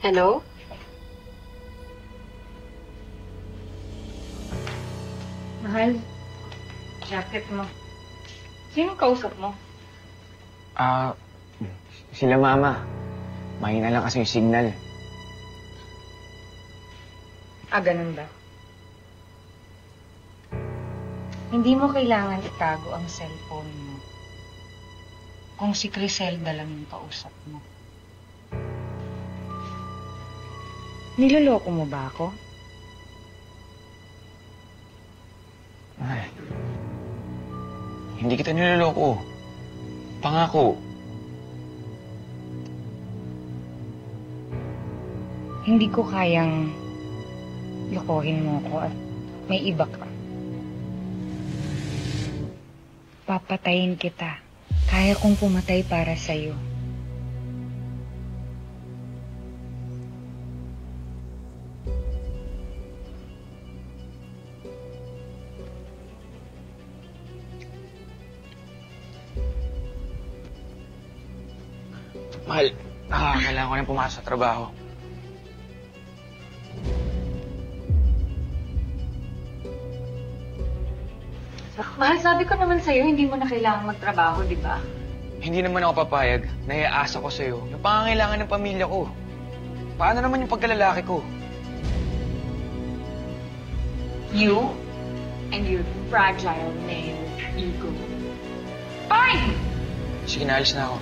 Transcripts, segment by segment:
Hello? Mahal, jacket mo. Sino kausap mo? Sila mama. Mahina lang kasi yung signal. Ganun ba? Hindi mo kailangan itago ang cellphone mo. Kung si Criselda lang yung kausap mo. Niloloko mo ba ako? Ay, hindi kita niloloko. Pangako. Hindi ko kayang lokohin mo ko at may iba ka. Papatayin kita. Kaya kong pumatay para sa'yo. Mahal, kailangan ko nang pumasok sa trabaho. Mahal, sabi ko naman sa'yo, hindi mo na kailangan magtrabaho, di ba? Hindi naman ako papayag. Naiaasa ko sa'yo yung pangangailangan ng pamilya ko. Paano naman yung pagkalalaki ko? You and your fragile male ego. Fine! Sige, naalis na ako.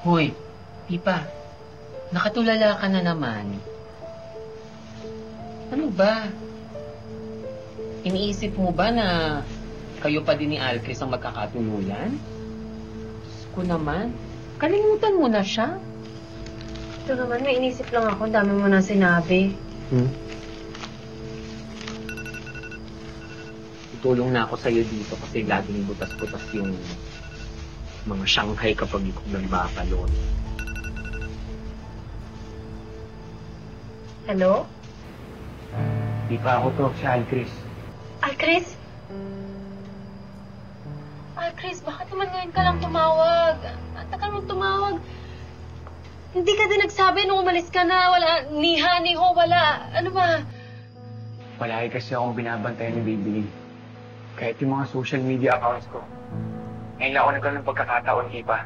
Hoy, Pipa, nakatulala ka na naman. Ano ba? Iniisip mo ba na kayo pa din ni Alcris ang magkakatuluyan? Diyos ko naman, kalimutan mo na siya. Ito naman, may inisip lang ako. Dami mo na sinabi. Tutulong na ako sa'yo dito kasi laging butas-butas yung mga Shanghai kapag ikaw nagbabalon. Hello? Di pa ako to, si Alcris. Alcris? Alcris, bakit naman ngayon ka lang tumawag? Ang tagal mong tumawag. Hindi ka din nagsabi nung umalis ka na. Wala, ni ho, wala. Ano ba? Palagi kasi akong binabantayan ni Baby Lee. Kahit yung mga social media accounts ko. Ngayon lang ako nagkaroon ng pagkakataon, Kipa.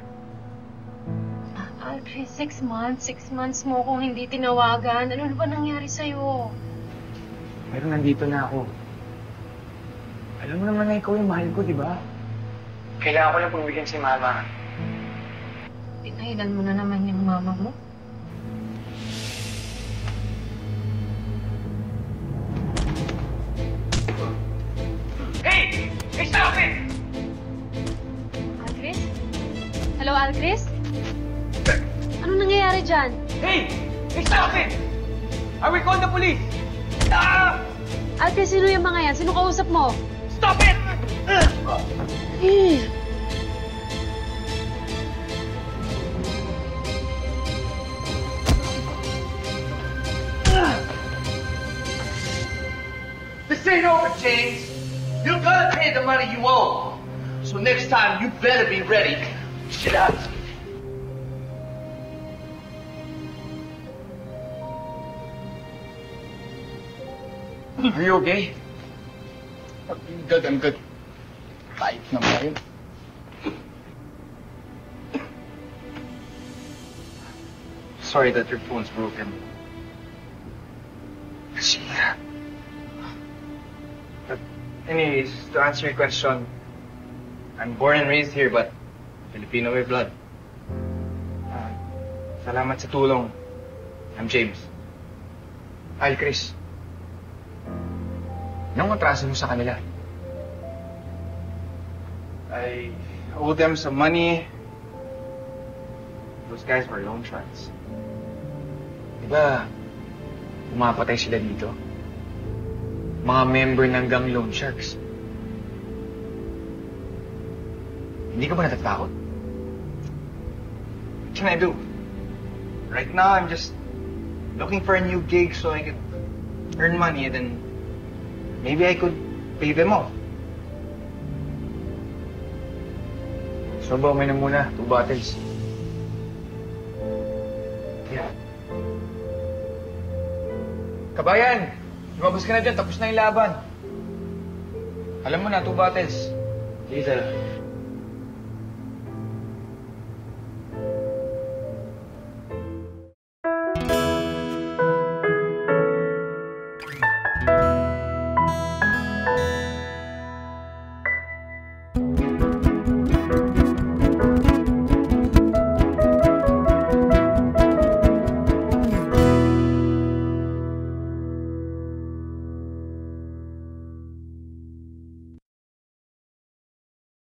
Alcris, 6 months. 6 months mo kung hindi tinawagan. Ano ba nangyari sa'yo? Pero nandito na ako. Alam mo naman na ikaw yung mahal ko, di ba? Kailangan ko lang pagbigyan si Mama. Pinahilan mo na naman yung mama mo? Hey! Hey, stop it! Alcris? Hello, Alcris? Ano nangyayari dyan? Hey! Hey, stop it! I will call the police! Stop! Alcris, sino yung mga yan? Sino kausap mo? Stop it! This ain't over, James. You're gonna pay the money you owe. So next time, you better be ready. Shit out. Are you okay? I'm good, I'm good. Life naman yun. Sorry that your phone's broken. But anyways, to answer your question, I'm born and raised here, but Filipino by blood. Salamat sa tulong. I'm James. Al, Chris. Anong atraso mo sa kanila? I owe them some money. Those guys were loan sharks. Diba, pumapatay sila dito? Mga member ng gang loan sharks. Hindi ka ba natatakot? What can I do? Right now, I'm just looking for a new gig so I could earn money and then maybe I could pay them off. So ba, uminom muna. 2 bottles. Yeah. Kabayan! Lumabas ka na dyan. Tapos na yung laban. Alam mo na, 2 bottles. Sige, sir.